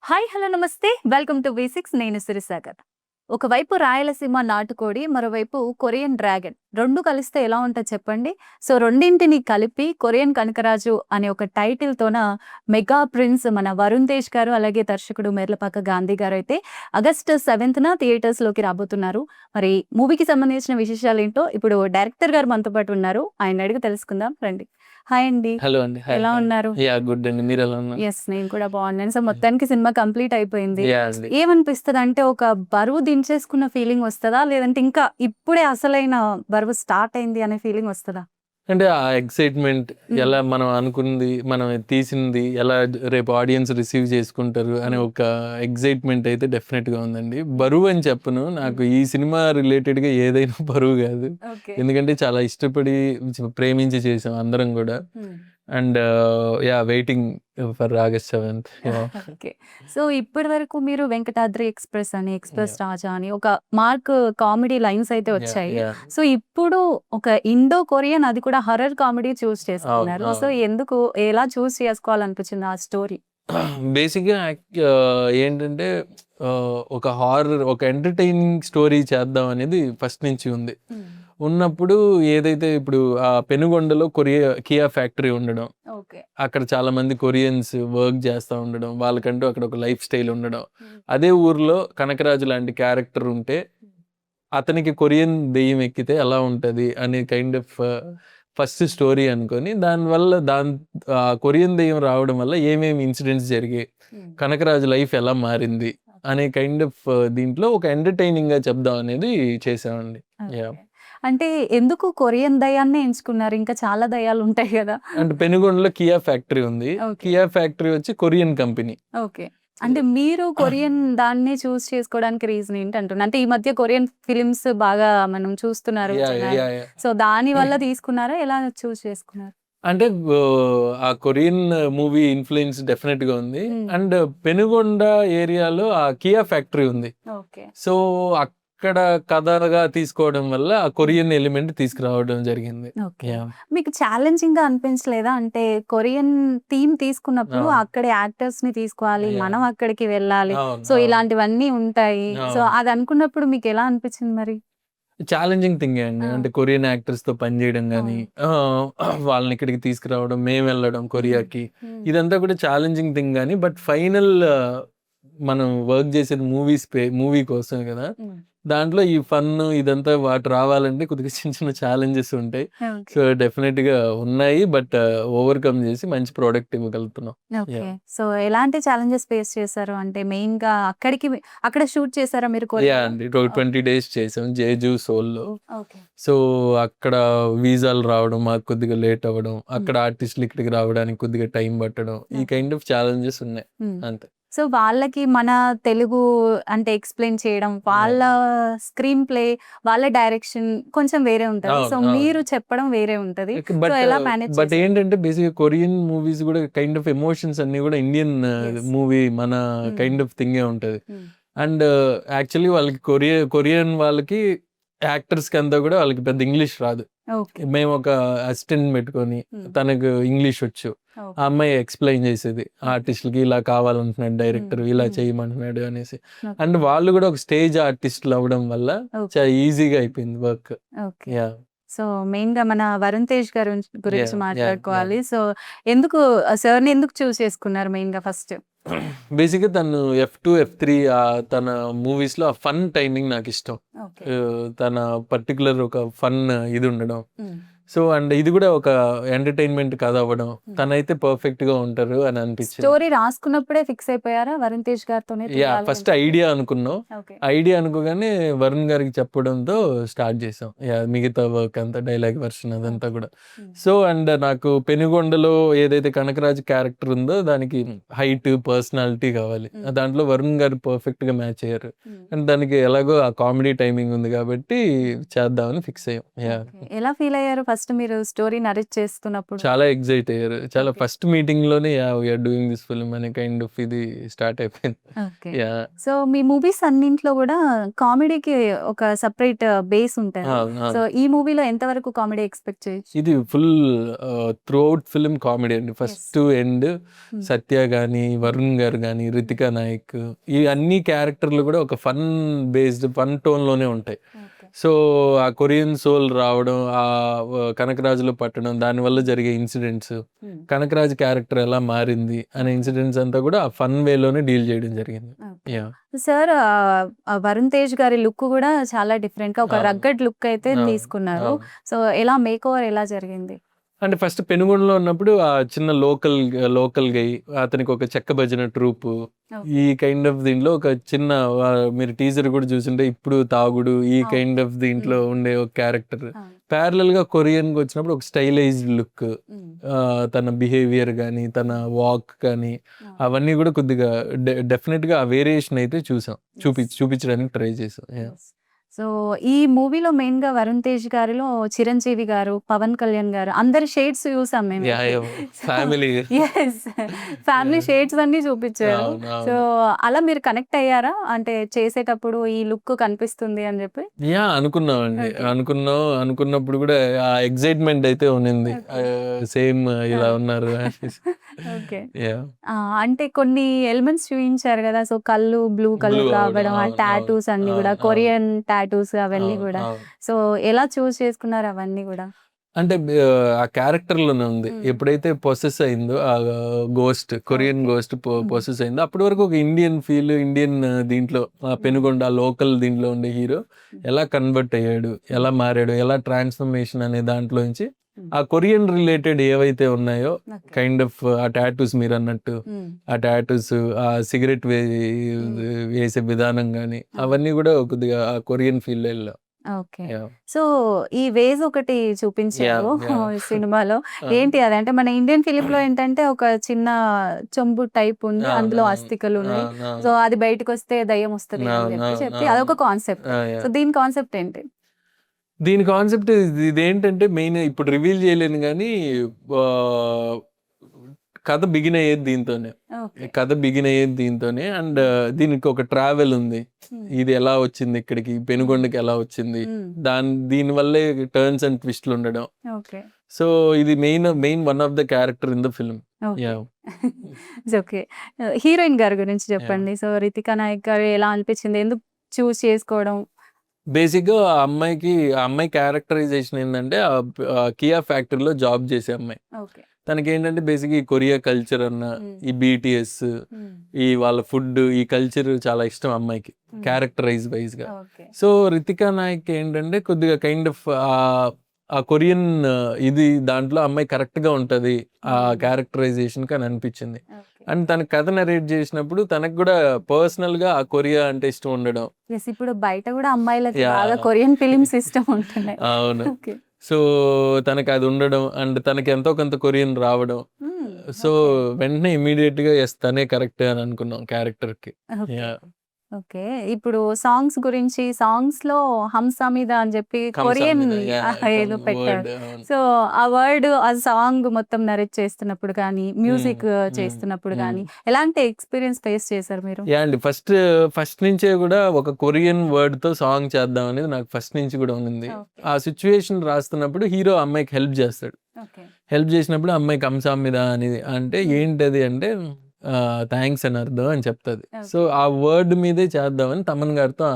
Hi hello నమస్తే welcome to V6 నేను సిరిసాగర్. ఒకవైపు రాయలసీమ నాటుకోడి, మరోవైపు కొరియన్ డ్రాగన్. రెండు కలిస్తే ఎలా ఉంటది చెప్పండి? సో రెండింటిని కలిపి కొరియన్ కనకరాజు అనే ఒక టైటిల్‌తోన మెగా ప్రిన్స్ మన వరుణ్ తేజ్ గారు, అలాగే దర్శకుడు మెర్లపాక గాంధీ గారు అయితే ఆగస్ట్ 7న థియేటర్స్‌లోకి రాబోతున్నారు. మరి మూవీకి సంబంధించిన విశేషాలేంటో ఇప్పుడు డైరెక్టర్ గారు మనతో పాటు ఉన్నారు. ఆయన్ని అడిగి తెలుసుకుందాం రండి. హాయ్ అండి. హలో అండి. హాయ్. ఎలా హాయ్. ఉన్నారు? యాహ్! గుడ్ అండి. మీరెలా ఉన్నారు? యెస్. నేను కూడా బాగున్నాను. సో మొత్తానికి సినిమా కంప్లీట్ అయిపోయింది. యాహ్! అండి. ఏమనిపిస్తది? అంటే ఒక బరువు దించేసుకున్న ఫీలింగ్ వస్తదా? లేదంటే ఇంకా ఇప్పుడే అసలైన బరువు స్టార్ట్ అయింది అనే ఫీలింగ్ వస్తదా? అంటే ఆ ఎక్సైట్‌మెంట్ హ్మ్. ఎలా మనం అనుకున్నది, మనం తీసింది ఎలా రేపు ఆడియన్స్ రిసీవ్ చేసుకుంటారు అనే ఒక ఎక్సైట్‌మెంట్ అయితే డెఫినెట్‌గా ఉందండి. బరువు అని చెప్పను. నాకు ఈ సినిమా రిలేటెడ్‌గా ఏదైనా బరువు కాదు. ఓకే. ఎందుకంటే చాలా ఇష్టపడి ప్రేమించి చేసాం అందరం కూడా. హ్మ్. And yeah! Waiting for August 7th. Yeah! Okay. So ఇప్పటి వరకు మీరు 'వెంకటాద్రి ఎక్స్‌ప్రెస్' అని, 'ఎక్స్‌ప్రెస్ యాహ్! రాజా' అని ఒక మార్క్ కామెడీ లైన్స్ అయితే యాహ్! వచ్చాయి. యాహ్! సో ఇప్పుడు ఒక ఇండో కొరియన్, అది కూడా హారర్ కామెడీ చూస్ అవును. చేసుకున్నారు. సో అవును. ఎందుకు, ఎలా చూస్ చేసుకోవాలనిపించింది ఆ స్టోరీ? బేసిక్‌గా ఏంటంటే ఒక హారర్, ఒక ఎంటర్‌టైనింగ్ స్టోరీ చేద్దాం అనేది ఫస్ట్ నుంచి ఉంది. హ్మ్. ఉన్నప్పుడు ఏదైతే ఇప్పుడు ఆ పెనుగొండలో కియా ఫ్యాక్టరీ ఉండడం, ఓకే. అక్కడ చాలామంది కొరియన్స్ వర్క్ చేస్తా ఉండడం, వాళ్ళకంటూ అక్కడ ఒక లైఫ్ స్టైల్ ఉండడం. హ్మ్. అదే ఊర్లో కనకరాజు లాంటి క్యారెక్టర్ ఉంటే, అతనికి కొరియన్ దెయ్యం ఎక్కితే ఎలా ఉంటది అనే కైండ్ ఆఫ్ ఫస్ట్ స్టోరీ అనుకోని, దానివల్ల కొరియన్ దెయ్యం రావడం వల్ల ఏమేమి ఇన్సిడెంట్స్ జరిగాయి, హ్మ్. కనకరాజు లైఫ్ ఎలా మారింది అనే కైండ్ ఆఫ్ దీంట్లో ఒక ఎంటర్‌టైనింగ్‌గా చెప్దాం అనేది చేసామండి. యాహ్! ఓకే. అంటే ఎందుకు కొరియన్ దయాన్నే ఎంచుకున్నారు? ఇంకా చాలా దయాలుంటాయి గదా! అంటే పెనుగొండలో కియా ఫ్యాక్టరీ ఉంది. ఓకే. కియా ఫ్యాక్టరీ వచ్చి కొరియన్ కంపెనీ. ఓకే. అంటే మీరు కొరియన్ దాన్నే చూజ్ చేసుకోవడానికి రీజన్ ఏంటి అంటున్నా? అంటే ఈ మధ్య కొరియన్ ఫిల్మ్స్ బాగా మనం చూస్తున్నారు యాహ్! జనాలు. యాహ్! యాహ్! సో దాని వల్ల తీసుకున్నారా? ఎలా చూజ్ చేసుకున్నారు? అంటే ఆ కొరియన్ మూవీ ఇన్‌ఫ్లూయెన్స్ డెఫినెట్‌గా ఉంది. హ్మ్. అండ్ పెనుగొండ ఏరియాలో ఆ కియా ఫ్యాక్టరీ ఉంది. ఓకే. సో, అక్కడ కథగా తీసుకోవడం వల్ల ఆ కొరియన్ ఎలిమెంట్ తీసుకురావడం జరిగింది. ఓకే. యాహ్! మీకు ఛాలెంజింగ్‌గా అనిపించలేదా? అంటే కొరియన్ థీమ్ తీసుకున్నప్పుడు అవును. అక్కడి యాక్టర్స్‌ని తీసుకోవాలి. యాహ్! మనం అక్కడికి వెళ్ళాలి. అవును. సో అవును. ఇలాంటివన్నీ ఉంటాయి. సో అవును. అది అనుకున్నప్పుడు మీకెలా అనిపించింది మరి? ఛాలెంజింగ్ థింగే అండి. ఆ! అంటే కొరియన్ యాక్టర్స్‌తో పని చేయడం గాని, అవును. వాళ్ళని ఇక్కడికి తీసుకురావడం, మేమెళ్ళడం హ్మ్. కొరియాకి. హ్మ్. ఇదంతా కూడా ఛాలెంజింగ్ థింగ్ గాని, బట్ ఫైనల్ మనం వర్క్ చేసేది మూవీ కోసమే కదా! హ్మ్. దాంట్లో ఈ ఫన్ను ఇదంతా వాటి రావాలంటే కొద్దిగా చిన్న చిన్న ఛాలెంజెస్ ఉంటాయి. ఓకే. సో, డెఫినిట్‌గా ఉన్నాయి. బట్ ఓవర్‌కమ్ చేసి మంచి ప్రొడక్ట్ ఇవ్వగలుగుతున్నాం. ఓకే. యాహ్! సో ఎలాంటి ఛాలెంజెస్ ఫేస్ చేశారు? అంటే మెయిన్‌గా అక్కడ షూట్ చేసారా మీరు యాహ్! కొరియాలో? అండి. ఓకే. 20 డేస్ చేసాం జేజు, సోల్‌లో. ఓకే. సో, అక్కడ వీసాలు రావడం, మాకు కొద్దిగా లేట్ అవ్వడం, హ్మ్. అక్కడ ఆర్టిస్టులు ఇక్కడికి రావడానికి కొద్దిగా టైం పట్టడం, ఈ ఓకే. కైండ్ ఆఫ్ ఛాలెంజెస్ ఉన్నాయి. హ్మ్. అంతే. సో వాళ్ళకి మన తెలుగు అంటే ఎక్స్‌ప్లెయిన్ చేయడం, వాళ్ళ యాహ్! స్క్రీన్ ప్లే, వాళ్ళ డైరెక్షన్ కొంచెం వేరే ఉంటది. సో అవును. అవును. మీరు చెప్పడం వేరే ఉంటది. ఓకే. సో ఎలా మేనేజ్ బట్ చేశారు? ఏంటంటే బేసిక్‌గా కొరియన్ మూవీస్ గూడా కైండ్ ఆఫ్ ఎమోషన్స్ అన్నీ గూడా ఇండియన్ యెస్. మూవీ మన హ్మ్. కైండ్ ఆఫ్ థింగే ఉంటది. హ్మ్. అండ్ యాక్చువల్లీ వాళ్ళకి కొరియన్ వాళ్ళకి యాక్టర్స్‌కి అంతా గూడా వాళ్ళకి పెద్ద ఇంగ్లీష్ రాదు. ఓకే. మేము ఒక అసిస్టెంట్‌ని పెట్టుకొని హ్మ్. తనకు ఇంగ్లీష్ వచ్చు. ఆ ఓకే. అమ్మాయి ఎక్స్‌ప్లెయిన్ చేసేది. ఓకే. ఆర్టిస్ట్‌లకి ఇలా కావాలంటున్నాడు హ్మ్. డైరెక్టర్, ఇలా హ్మ్. చేయమంటున్నాడు అనేసి. ఓకే. అండ్ వాళ్ళు గూడా ఒక స్టేజ్ ఆర్టిస్ట్‌లు అవ్వడం వల్ల ఓకే. చాలా ఈజీగా అయిపోయింది వర్క్. ఓకే. యాహ్! సో మెయిన్‌గా మన వరుణ్ తేజ్ గురించి యాహ్! యాహ్! యాహ్! మాట్లాడుకోవాలి. సో ఎందుకు సార్‌ని ఎందుకు చూజ్ చేసుకున్నారు మెయిన్‌గా ఫస్ట్? బేసిక్‌గా తను 'ఎఫ్2, ఎఫ్3' తన మూవీస్‌లో ఆ ఫన్ టైమింగ్ నాకిష్టం. ఓకే. తన పర్టిక్యులర్ ఒక ఫన్ ఇది ఉండడం. హ్మ్. సో, అండ్ ఇది గూడా ఒక ఎంటర్‌టైన్‌మెంట్ కథ అవ్వడం. హ్మ్. తనైతే పర్ఫెక్ట్‌గా ఉంటారు అని అనిపించింది. స్టోరీ రాసుకున్నప్పుడే ఫిక్స్ అయిపోయారా? వరుణ్ తేజ్ గారితోనే యాహ్! తీయాలి అని ఫస్ట్ చెప్పి? ఐడియా అనుకున్నాం. ఓకే. ఐడియా అనుకోగానే వరుణ్ గారికి చెప్పడంతో స్టార్ట్ చేసాం. యాహ్! మిగతా వర్క్ అంతా డైలాగ్ వెర్షన్ అదంతా ఓకే. గూడా. హ్మ్. సో, అండ్ నాకు పెనుగొండలో ఏదైతే కనకరాజు క్యారెక్టర్ ఉందో దానికి హైట్, పర్సనాలిటీ కావాలి. హ్మ్. దాంట్లో వరుణ్ గారు పర్ఫెక్ట్‌గా మ్యాచ్ అయ్యారు. హ్మ్. అండ్ దానికి ఎలాగో ఆ కామెడీ టైమింగ్ ఉంది కాబట్టి హ్మ్. చేద్దామని ఫిక్స్ అయ్యాం. యాహ్! ఓకే. ఎలా ఫీల్ అయ్యారు ఫస్ట్ మీరు స్టోరీ నరేట్ చేస్తున్నప్పుడు? చాలా ఎక్సైట్ అయ్యారు. చాలా ఓకే. ఫస్ట్ మీటింగ్ లోనే వీఆర్ డూయింగ్ దిస్ ఫిల్మ్ అనే కైండ్ ఆఫ్ ఇది స్టార్ట్ అయిపోయింది. ఓకే. యాహ్! సో మీ మూవీస్ అన్నింట్లో గూడా కామెడీకి ఒక సెపరేట్ బేస్ ఉంటది. అవును. సో అవును. ఈ మూవీలో ఎంతవరకు కామెడీ ఎక్స్‌పెక్ట్ చేయొచ్చు? ఇది full through out film comedy అండి. యెస్. ఫస్ట్ టు ఎండ్ హ్మ్. సత్య గాని, వరుణ్ గారు గాని, రితికా నాయక్ ఈ అన్ని క్యారెక్టర్‌లు కూడా ఒక ఫన్ బేస్డ్ ఫన్ టోన్‌లోనే ఉంటాయి. ఓకే. సో, ఆ కొరియన్ సోల్ రావడం, కనకరాజులో పట్టడం, దానివల్ల జరిగే ఇన్సిడెంట్స్, హ్మ్. కనకరాజు క్యారెక్టర్ ఎలా మారింది అనే ఇన్సిడెంట్స్ అంతా కూడా ఆ ఫన్ వేలోనే డీల్ చేయడం జరిగింది. Okay. Yeah! Sir Varun Tej గారి లుక్ గూడా చాలా డిఫరెంట్‌గా ఒక అవును. రగ్గడ్ లుక్ అయితే అవును. తీసుకున్నారు. అవును. సో ఎలా మేకోవర్ ఎలా జరిగింది? అంటే ఫస్ట్ పెనుగొండలో ఉన్నప్పుడు ఆ చిన్న లోకల్ గై అతనికి ఒక చెక్క భజన ట్రూపు ఓకే. ఈ కైండ్ ఆఫ్ దీంట్లో ఒక చిన్న మీరు టీజర్ కూడా చూసుంటే ఇప్పుడు తాగుడు ఈ అవును. కైండ్ ఆఫ్ దీంట్లో హ్మ్. ఉండే ఒక క్యారెక్టర్ అవును. ప్యారలల్ గా కొరియన్కి వచ్చినప్పుడు ఒక స్టైలైజ్డ్ లుక్, హ్మ్. తన బిహేవియర్ కానీ తన వాక్ కానీ అవును. అవన్నీ కూడా కొద్దిగా డెఫినెట్ గా ఆ వేరియేషన్ అయితే చూసాం, యెస్. చూపించడానికి ట్రై చేసాం. యెస్. సో ఈ మూవీలో మెయిన్‌గా వరుణ్ తేజ్ గారిలో చిరంజీవి గారు, పవన్ కళ్యాణ్ గారు అందరి షేడ్స్ చూసాం మేమైతే. So family yes. Family shades అన్నీ చూపిచ్చారు. అవును సో అవును అలా మీరు కనెక్ట్ అయ్యారా? అంటే చేసేటప్పుడు ఈ లుక్ కనిపిస్తుంది అని జెప్పి? అనుకున్నామండి. ఓకే. అనుకున్నప్పుడు కూడా ఆ ఎక్సైట్‌మెంట్ అయితే ఉన్నింది. ఓకే. సేమ్ ఆ! ఇలా ఉన్నారు అనేసి. ఓకే. యాహ్! అంటే కొన్ని ఎలిమెంట్స్ చూయించారు గదా! సో కళ్ళు బ్లూ బ్లూ కలర్‌లో అవడం. అవ్వడం, ఆ అవును. అవును. టాటూస్ అన్నీ గూడా అవును. అవును. కొరియన్ టాటూస్ అవన్నీ అవును. గూడా. అవును. సో ఎలా చూజ్ చేసుకున్నారు అవన్నీ గూడా? అంటే ఆ క్యారెక్టర్‌లోనే ఉంది. హ్మ్. ఎప్పుడైతే పొసెస్ అయిందో కొరియన్ ఓకే. గోస్ట్ హ్మ్. పొసెస్ అయిందో అప్పటి వరకు ఒక ఇండియన్ ఫీల్, ఇండియన్ దీంట్లో హ్మ్. పెనుగొండ లోకల్ దీంట్లో ఉండే హీరో హ్మ్. ఎలా కన్వర్ట్ అయ్యాడు, హ్మ్. ఎలా మారాడు, ఎలా ట్రాన్స్‌ఫర్మేషన్ అనే దాంట్లోంచి హ్మ్. ఆ కొరియన్ రిలేటెడ్ ఏవైతే ఉన్నాయో ఓకే. కైండ్ ఆఫ్ ఆ టాటూస్ మీరన్నట్టు, హ్మ్. ఆ టాటూస్, ఆ సిగరెట్ హ్మ్. వేసే విధానం గాని ఆ! అవన్నీ కూడా కొద్దిగా ఆ కొరియన్ ఫీల్‌లో ఎళ్ళాం. ఓకే. యాహ్! సో ఈ వేజ్ ఒకటి యాహ్! చూపించారు యాహ్! సినిమాలో. ఆ! ఏంటి అది? అంటే మన ఇండియన్ ఫిల్మ్‌లో ఏంటంటే ఒక చిన్న చెంబు టైప్ ఉండి అందులో అవునవును. అస్థికలుండి సో అవునవును. అది బయటకొస్తే దెయ్యం వస్తది అని చెప్పి అవును. అదొక కాన్సెప్ట్. So yeah! దీని కాన్సెప్ట్ ఏంటి? దీని కాన్సెప్ట్ ఇదేంటంటే మెయిన్ ఇప్పుడు రివీల్ చేయలేను గానీ ఆహ్, కథ బిగిన్ అయ్యేది దీంతోనే. ఓకే. అండ్ హ్మ్. దీనికి ఒక ట్రావెల్ ఉంది. హ్మ్. ఇది ఎలా వచ్చింది ఇక్కడికి, హ్మ్. పెనుగొండకి ఎలా వచ్చింది, హ్మ్. దీనివల్లే టర్న్స్ అండ్ ట్విస్ట్‌లు ఉండడం. ఓకే. సో, ఇది main one of the character in the film. Okay. Yeah! It's okay. Heroine గారి గురించి యాహ్! చెప్పండి. సో 'రితికా నాయక్' గారు ఎలా అనిపించింది? ఎందుకు చూజ్ చేసుకోవడం? బేసిక్‌గా ఆ అమ్మాయి క్యారెక్టరైజేషన్ ఏందంటే కియా ఫ్యాక్టరీలో జాబ్ చేసే అమ్మాయి. ఓకే. తనకేంటంటే బేసిక్‌గా ఈ కొరియా కల్చర్ హ్మ్. ఈ బీటీఎస్, హ్మ్. ఈ వాళ్ళ ఫుడ్, ఈ కల్చర్ చాలా ఇష్టం అమ్మాయికి. హ్మ్. వైస్‌గా. ఓకే. సో, 'రితికా నాయక్' ఏంటంటే కొద్దిగా కైండ్ ఆఫ్ ఆ కొరియన్ ఇది దాంట్లో అమ్మాయి కరెక్ట్‌గా ఉంటది. ఆ హ్మ్. క్యారెక్టరైజేషన్‌కి అని అనిపించింది. ఓకే. అండ్ తన కథ నరేట్ చేసినప్పుడు తనకు గూడా పర్సనల్‌గా ఆ కొరియా అంటే ఇష్టం ఉండడం. యెస్. ఇప్పుడు బయట గూడా అమ్మాయిలకి బాగా యాహ్! కొరియన్ ఫిల్మ్స్ ఇష్టం ఉంటున్నాయి. అవును. ఓకే. సో, తనకది ఉండడం అండ్ తనకి ఎంతో కొంత కొరియన్ రావడం. హ్మ్. So, okay. వెంటనే ఇమ్మీడియేట్‌గా యెస్ తనే కరెక్ట్ అని అనుకున్నాం క్యారెక్టర్‌కి. ఓకే. యాహ్! ఓకే. ఇప్పుడు సాంగ్స్ గురించి సాంగ్స్‌లో 'హంస మీద' అని చెప్పి కంసా కొరియన్ మీద యాహ్! ఏదో పెట్టారు. వర్డ్ అవును. సో, ఆ వర్డ్ ఆ సాంగ్ మొత్తం నరేట్ చేస్తున్నప్పుడు గానీ, హ్మ్. మ్యూజిక్ హ్మ్. చేస్తున్నప్పుడు హ్మ్. గానీ, ఎలాంటి ఎక్స్‌పీరియన్స్ ఫేస్ చేశారు మీరు? యాహ్! అండి. ఫస్ట్ నుంచే గూడా ఒక కొరియన్ వర్డ్‌తో సాంగ్ చేద్దాం అనేది నాకు ఫస్ట్ నుంచి గూడా ఉన్నింది. ఓకే. ఆ సిట్యుయేషన్ రాస్తున్నప్పుడు హీరో అమ్మాయికి హెల్ప్ జేస్తాడు. ఓకే. హెల్ప్ జేసినప్పుడు అమ్మాయి కంసామిద అనేది అంటే హ్మ్. ఏంటది అంటే థాంక్స్ అని అర్థం అని చెప్తది. So, okay. ఆ వర్డ్ మీదే చేద్దామని తమన్ గారితో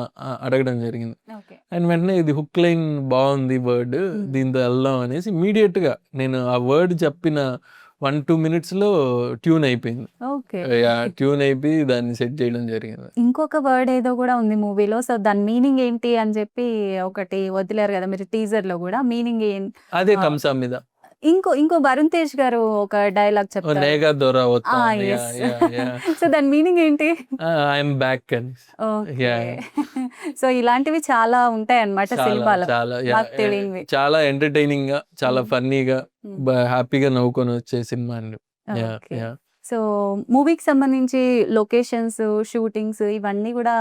అడగడం జరిగింది. ఓకే. అండ్ వెంటనే ఇది హుక్ లైన్ బావుంది వర్డ్, హ్మ్. దీంతో ఎళ్దాం అనేసి ఇమ్మీడియేట్‌గా నేను ఆ వర్డ్ చెప్పిన 1, 2 మినిట్స్‌లో ట్యూన్ అయిపోయింది. ఓకే. ట్యూన్ అయిపోయి దాన్ని సెట్ చేయడం జరిగింది. ఇంకొక వర్డ్ ఏదో గూడా ఉంది మూవీలో. సో, దాని మీనింగ్ ఏంటి అని చెప్పి ఒకటి వదిలారు గదా! మీరు టీజర్‌లో గూడా మీనింగ్ అదే ఆహ్, కంసామిద. ఇంకో వరుణ్ తేజ్ గారు ఒక డైలాగ్ చెప్తారు. నేగా దొర ఆ! వత్తాం. యెస్. యాహ్! సో, దాని మీనింగ్ ఏంటి? ఐయామ్ బ్యాక్ అనేసి. ఓకే. యాహ్! సో, ఇలాంటివి చాలా ఉంటాయన్నమాట చాలా సినిమాలో. చాలా మాకు తెలియనివి. చాలా ఎంటర్‌టైనింగ్‌గా, చాలా హ్మ్. ఫన్నీగా, హ్మ్. హ్యాపీగా నవ్వుకొని వచ్చే సినిమా అండి. యాహ్! ఓకే. యాహ్! సో మూవీకి సంబంధించి లొకేషన్స్, షూటింగ్స్ ఇవన్నీ గూడా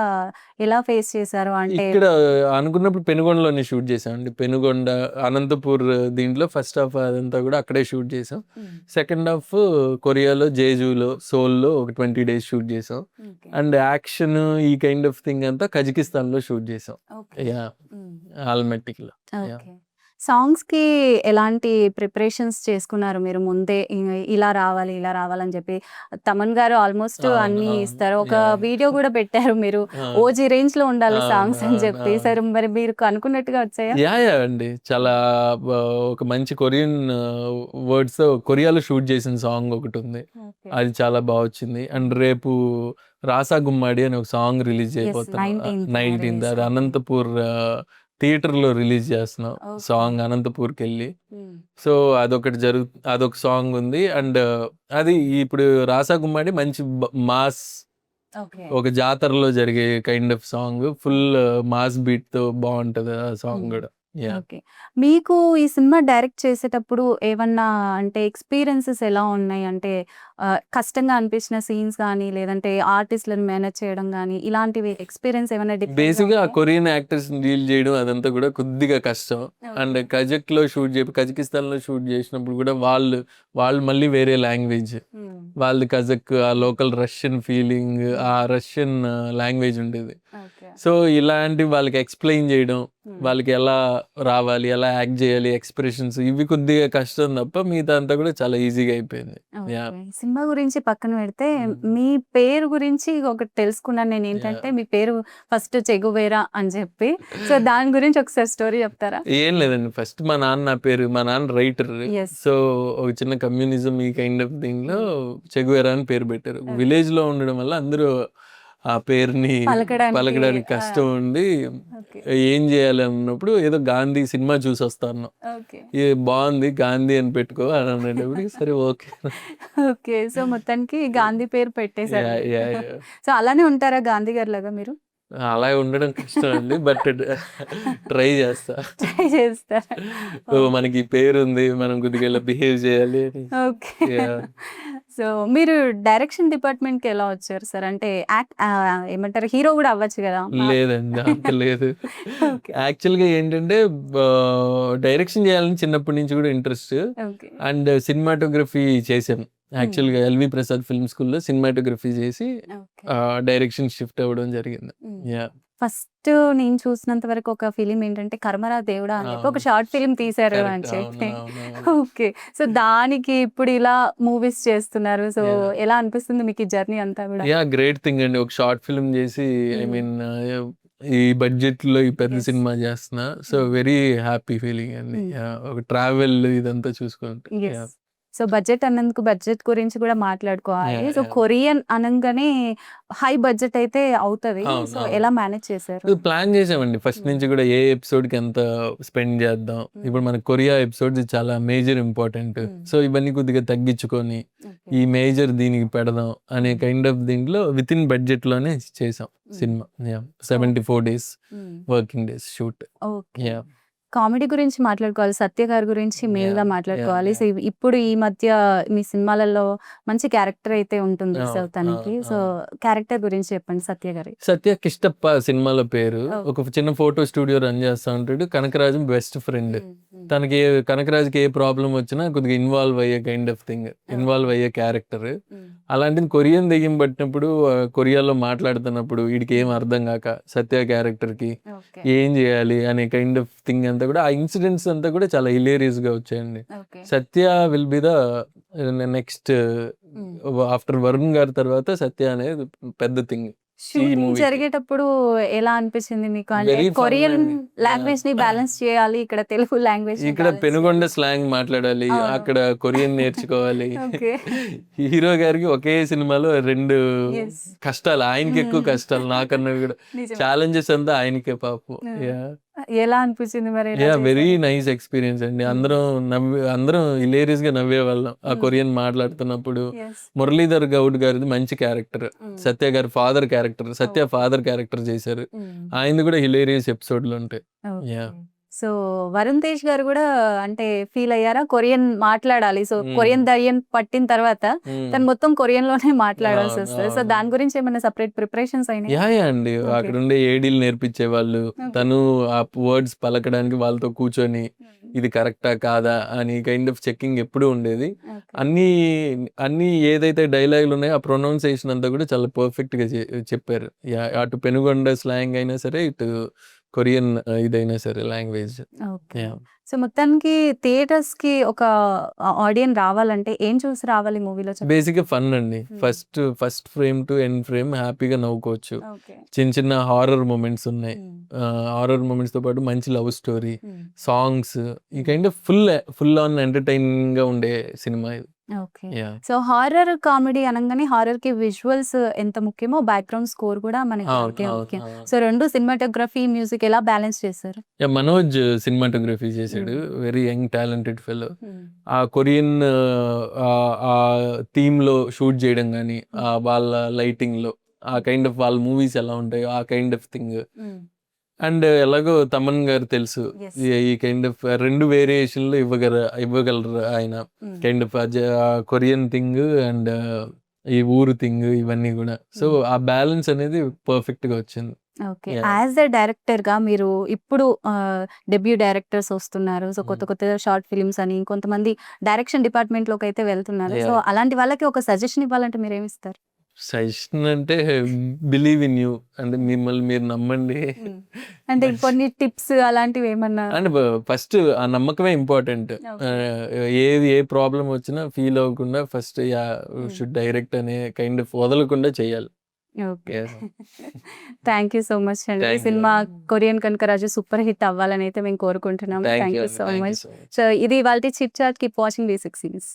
ఎలా ఫేస్ చేశారు? అంటే ఇక్కడ అనుకున్నప్పుడు పెనుగొండలోనే షూట్ చేసామండి. పెనుగొండ, అనంతపూర్ దీంట్లో ఫస్ట్ హాఫ్ అదంతా కూడా అక్కడే షూట్ చేసాం. సెకండ్ హాఫ్ కొరియాలో, జేజూలో, సోల్లో ఒక 20 days షూట్ చేసాం. ఓకే. అండ్ యాక్షన్ ఈ కైండ్ ఆఫ్ థింగ్ అంతా కజకిస్తాన్‌లో షూట్ చేసాం. ఓకే. యాహ్! హ్మ్. ఆల్మట్టిక్‌లో. యాహ్! ఓకే. సాంగ్స్‌కి ఎలాంటి ప్రిపరేషన్స్ చేసుకున్నారు మీరు ముందే? ఇలా రావాలి, ఇలా రావాలని చెప్పి. తమన్ గారు ఆల్మోస్ట్ అవును. అన్నీ అవును. ఇస్తారు. ఒక యాహ్! వీడియో గూడా పెట్టారు మీరు. ఆ! ఓజీ రేంజ్‌లో ఉండాలి అవును. సాంగ్స్ అని అవును. చెప్పి. అవును. సరే మరి మీకు అనుకున్నట్టుగా వచ్చాయా? యాహ్! అండి. చాలా బ ఒక మంచి కొరియన్ వర్డ్స్‌తో కొరియాలో షూట్ చేసిన సాంగ్ ఒకటుంది. ఓకే. అది చాలా బా వచ్చింది. అండ్ రేపు 'రాసా గుమ్మడి' అని ఒక సాంగ్ రిలీజ్ యెస్. చేయబోతున్నాం. 19th 19th రిలీజ్ అది అవుతుంది. అనంతపూర్ థియేటర్‌లో రిలీజ్ చేస్తున్నాం. ఓకే. సాంగ్ అనంతపూర్‌కెళ్ళి. హ్మ్. సో, అదొక సాంగ్ ఉంది. అండ్ అది ఇప్పుడు 'రాసా గుమ్మడి' మంచి మాస్ ఓకే. ఒక జాతరలో జరిగే kind of song. Full mass బీట్‌తో బావుంటది ఆ సాంగ్ హ్మ్. గూడా. యాహ్! ఓకే. మీకు ఈ సినిమా డైరెక్ట్ చేసేటప్పుడు ఏమన్నా అంటే ఎక్స్‌పీరియన్సెస్ ఎలా ఉన్నాయి? అంటే కష్టంగా అనిపించిన సీన్స్ గానీ, లేదంటే ఆర్టిస్ట్‌లను మేనేజ్ చేయడం గానీ, ఇలాంటివి ఎక్స్‌పీరియన్స్ ఏమైనా డిఫరెంట్‌గా బేసిక్‌గా ఆ ఉన్నాయా? కొరియన్ యాక్టర్స్‌ని డీల్ చేయడం అదంతా కూడా కొద్దిగా కష్టం. And okay. కజకిస్తాన్‌లో షూట్ చేసినప్పుడు కూడా వాళ్ళు మళ్ళీ వేరే లాంగ్వేజ్. హ్మ్. వాళ్ళది కజక్, ఆ లోకల్ రష్యన్ ఫీలింగ్, ఆ హ్మ్. రష్యన్ లాంగ్వేజ్ ఉండేది. ఓకే. సో, ఇలాంటివి వాళ్ళకి ఎక్స్‌ప్లెయిన్ చేయడం, హ్మ్. వాళ్ళకి ఎలా రావాలి, ఎలా యాక్ట్ చేయాలి, ఎక్స్‌ప్రెషన్స్ ఇవి కొద్దిగా కష్టం తప్ప మిగతా అంతా కూడా చాలా ఈజీగా అయిపోయింది. యాహ్! ఓకే. సినిమా గురించి పక్కన పెడితే, హ్మ్. మీ పేరు గురించి ఒకటి తెలుసుకున్నాను నేనేంటంటే, యాహ్! మీ పేరు ఫస్ట్ చెగువేరా అని చెప్పి. సో, దాని గురించి ఒకసారి స్టోరీ చెప్తారా? ఏం లేదండి. ఫస్ట్ మా నాన్న రైటర్. యెస్. సో, ఒక చిన్న కమ్యూనిజం ఈ కైండ్ ఆఫ్ థింగ్‌లో హ్మ్. చెగువేరా అని పేరు పెట్టారు. ఓకే. విలేజ్‌లో ఉండడం వల్ల అందరూ ఆ పేరుని పలకడానికి పలకడానికి ఆ! కష్టం ఉండి ఓకే. ఏం చేయాలి అన్నప్పుడు ఏదో గాంధీ సినిమా చూసొస్తాను. ఓకే. బావుంది గాంధీ అని పెట్టుకో అని అనేటప్పటికి సరే ఓకే. ఓకే. సో, మొత్తానికి గాంధీ పేరు పెట్టేసారు యాహ్! మీరు. యాహ్! యాహ్! సో, అలానే ఉంటారా గాంధీ గారిలాగా మీరు? అలా ఉండడం కష్టం అండి. బట్ ట్రై చేస్తా. ట్రై చేస్తారా? మనకి ఓకే. ఈ పేరుంది. మనం కొద్దిగా ఇలా బిహేవ్ చేయాలి అని. ఓకే. యాహ్! సో, మీరు డైరెక్షన్ డిపార్ట్‌మెంట్‌కి ఎలా వచ్చారు సార్? అంటే ఏమంటారు హీరో గూడా అవ్వచ్చు గదా! లేదండి. అంత లేదు. ఓకే. యాక్చువల్‌గా ఏంటంటే డైరెక్షన్ చేయాలని చిన్నప్పటి నుంచి కూడా ఇంట్రెస్ట్. ఓకే. అండ్ సినిమాటోగ్రఫీ చేశాను. హ్మ్. యాక్చువల్‌గా ఎల్‌వి ప్రసాద్ ఫిల్మ్ స్కూల్‌లో సినిమాటోగ్రఫీ చేసి ఓకే. డైరెక్షన్ షిఫ్ట్ అవ్వడం జరిగింది. హ్మ్. యాహ్! ఫస్ట్ నేను చూసినంత వరకు ఒక ఫిల్మ్ ఏంటంటే 'కర్మరా దేవుడా' అని చెప్పి ఒక అవును. షార్ట్ ఫిల్మ్ తీశారు అని కరెక్ట్. అవును. చెప్పి. అవునవును. ఓకే. సో, దానికి ఇప్పుడు ఇలా మూవీస్ చేస్తున్నారు. So, yeah! ఎలా అనిపిస్తుంది మీకు ఈ జర్నీ అంతా గూడా? గ్రేట్ థింగ్ అండి. ఒక షార్ట్ ఫిల్మ్ చేసి ఐ హ్మ్. మీన్ ఈ బడ్జెట్‌లో ఈ పెద్ద యెస్. సినిమా చేస్తున్నా. సో, హ్మ్. వెరీ హ్యాపీ ఫీలింగ్ అండి. హ్మ్. ఒక ట్రావెల్ ఇదంతా చూసుకుంటే. యెస్. యాహ్! సో, బడ్జెట్ అన్నందుకు బడ్జెట్ గురించి కూడా మాట్లాడుకోవాలి. యాహ్! So, yeah! కొరియన్ అనంగానే హై బడ్జెట్ అయితే అవుతది. అవును. సో, అవును. ఎలా మేనేజ్ చేశారు? ప్లాన్ చేసామండి. ఫస్ట్ హ్మ్. నుంచి కూడా ఏ ఎపిసోడ్‌కి ఎంత స్పెండ్ చేద్దాం. హ్మ్. ఇప్పుడు మనకు కొరియా ఎపిసోడ్స్ చాలా మేజర్ ఇంపార్టెంట్. హ్మ్. సో, ఇవన్నీ కొద్దిగా తగ్గించుకొని, ఓకే. ఈ మేజర్ దీనికి పెడదాం అనే హ్మ్. కైండ్ ఆఫ్ దీంట్లో వితిన్ బడ్జెట్‌లోనే చేసాం హ్మ్. సినిమా. యాహ్! సో 74 డేస్ హ్మ్. Working days shoot. Okay. Yeah! Comedy గురించి మాట్లాడుకోవాలి. 'సత్య' గారి గురించి మెయిన్‌గా యాహ్! యాహ్! మాట్లాడుకోవాలి. So, yeah! ఇప్పుడు ఈ మధ్య మీ సినిమాలలో మంచి క్యారెక్టర్ అయితే ఉంటుంది. సో, అవును. తనకి. అవును. సో, అవును. క్యారెక్టర్ గురించి చెప్పండి 'సత్య' గారి? 'సత్య కిష్టప్ప' సినిమాలో పేరు. ఓకే. ఒక చిన్న ఫోటో స్టూడియో రన్ చేస్తా ఉంటాడు. Kanakaraju best friend. Hmm. Hmm. కనకరాజుకి ఏ ప్రాబ్లమ్ వచ్చినా కొద్దిగా ఇన్వాల్వ్ అయ్యే kind of thing. Involve okay. అయ్యే క్యారెక్టర్. హ్మ్. అలాంటిది కొరియన్ దెయ్యం పట్టినప్పుడు కొరియాలో మాట్లాడుతున్నప్పుడు వీడికి ఏం హ్మ్. అర్థం కాక సత్య క్యారెక్టర్‌కి ఓకే. ఏం చేయాలి అనే కైండ్ ఆఫ్ థింగ్ అంతా కూడా ఆ ఇన్సిడెంట్స్ అంతా కూడా చాలా హిలేరియస్‌గా వచ్చాయండి. Okay. Satya will be the next హ్మ్. ఆఫ్టర్ వరుణ్ గారి తర్వాత సత్య అనేది పెద్ద థింగ్ ఈ షూటింగ్ మూవీకి. జరిగేటప్పుడు ఎలా అనిపిచ్చింది మీకు? అంటే వెరీ ఫన్ కొరియన్ అండి. యాహ్! లాంగ్వేజ్‌ని బ్యాలెన్స్ చేయాలి. ఇక్కడ తెలుగు లాంగ్వేజ్‌ని ఇక్కడ బ్యాలెన్స్ పెనుగొండ చేయాలి. స్లాంగ్ మాట్లాడాలి. అవును. అక్కడ కొరియన్ నేర్చుకోవాలి. ఓకే. హీరో గారికి ఒకే సినిమాలో 2 యెస్. కష్టాలు. ఆయనకి ఎక్కువ హ్మ్. కష్టాలు. నాకన్నా కూడా నిజమే. ఛాలెంజెస్ అంతా ఆయనకే పాపం. ఆ! యాహ్! ఎలా అనిపించింది మరి ఎలా వెరీ చేశారు? నైస్ ఎక్స్‌పీరియన్స్ అండి. హ్మ్. అందరం హిలేరియస్‌గా నవ్వేవాళ్ళం. ఆ హ్మ్. కొరియన్ మాట్లాడుతున్నప్పుడు. యెస్. మురళీధర్ గౌడ్ గారిది మంచి క్యారెక్టర్. హ్మ్. సత్య గారి ఫాదర్ క్యారెక్టర్. సత్య ఓకే. ఫాదర్ క్యారెక్టర్ చేశారు. హ్మ్. ఆయనది కూడా హిలేరియస్ ఎపిసోడ్‌లు ఉంటాయి. Okay. Yeah! So Varun Tej గారు కూడా అంటే ఫీల్ అయ్యారా కొరియన్ మాట్లాడాలి సో Hmm. కొరియన్ దయ్యం పట్టిన తర్వాత Hmm. తను మొత్తం కొరియన్ లోనే మాట్లాడాల్సి అవును, వస్తుంది సో అవును. దాని గురించి ఏమైనా సెపరేట్ ప్రిపరేషన్స్ అయినాయి యా అండి Okay. అక్కడ ఉండే ఏడీలు నేర్పించే వాళ్ళు Okay. తను ఆ వర్డ్స్ పలకడానికి వాళ్ళతో కూర్చొని ఇది కరెక్టా కాదా అని కైండ్ ఆఫ్ చెకింగ్ ఎప్పుడూ ఉండేది. అన్ని అన్ని ఏదైతే డైలాగులు ఉన్నాయో ఆ ప్రొనౌన్సియేషన్ అంతా కూడా చాలా పర్ఫెక్ట్ గా చెప్పారు. అటు పెనుగొండ స్లాంగ్ అయినా సరే ఇటు కొరియన్ ఇదైనా సరే లాంగ్వేజ్. ఓకే సో మొత్తానికి థియేటర్స్ కి ఒక ఆడియన్ రావాలంటే ఏం చూసి రావాలి మూవీలో బేసిక్ గా ఫన్ అండి. Hmm. First frame to end frame హ్యాపీగా నవ్వుకోవచ్చు. ఓకే చిన్న చిన్న హారర్ మూమెంట్స్ ఉన్నాయి. హారర్ మూమెంట్స్ తో పాటు మంచి లవ్ స్టోరీ, సాంగ్స్, ఈ kind of full on entertaining గా ఉండే సినిమా ఇది. Okay yeah so horror comedy అనగానే హారర్ కి విజువల్స్ ఎంత ముఖ్యమో బ్యాక్గ్రౌండ్ స్కోర్ కూడా మనకి అంతే ముఖ్యం సో రెండు సినిమాటోగ్రఫీ మ్యూజిక్ ఎలా బ్యాలెన్స్ చేశారు మనోజ్ సినిమాటోగ్రఫీ చేశాడు. Very young talented fellow. ఆ కొరియన్ ఆ థీమ్ లో షూట్ చేయడం కానీ వాళ్ళ లైటింగ్ లో ఆ కైండ్ ఆఫ్ వాళ్ళ మూవీస్ ఎలా ఉంటాయో ఆ కైండ్ ఆఫ్ థింగ్. అండ్ ఎలాగో తమన్ గారు తెలుసు Yes. ఈ కైండ్ ఆఫ్ రెండు వేరియేషన్లు ఇవ్వగలరు ఆయన. Kind of Korean thing and ఈ ఊరు థింగ్ ఇవన్నీ కూడా. సో ఆ బ్యాలెన్స్ అనేది పర్ఫెక్ట్ గా వచ్చింది. Okay Yeah. As a director గా మీరు ఇప్పుడు డెబ్యూ డైరెక్టర్స్ వస్తున్నారు సో కొత్త కొత్త షార్ట్ ఫిల్మ్స్ అని కొంతమంది డైరెక్షన్ డిపార్ట్మెంట్ లోకి అయితే వెళ్తున్నారు సో Yeah. అలాంటి వాళ్ళకి ఒక సజెషన్ ఇవ్వాలంటే మీరు ఏమి ఇస్తారు సజెషన్ అంటే బిలీవ్ ఇన్ యూ, అంటే మిమ్మల్ని మీరు నమ్మండి. అంటే కొన్ని టిప్స్ అలాంటివి ఏమన్నా అండ్ ఫస్ట్ ఆ నమ్మకమే ఇంపార్టెంట్. ఏ ప్రాబ్లం వచ్చినా ఫీల్ అవ్వకుండా ఫస్ట్ షుడ్ డైరెక్ట్ అనే కైండ్ ఆఫ్ వదలకుండా చేయాలి. Okay thank you so much అండి ఈ Thank you. సినిమా కొరియన్ కనకరాజు సూపర్ హిట్ అవ్వాలని అయితే మేము కోరుకుంటున్నాం thank you so much so ఇది వాళ్ళ chit chat keep watching basic scenes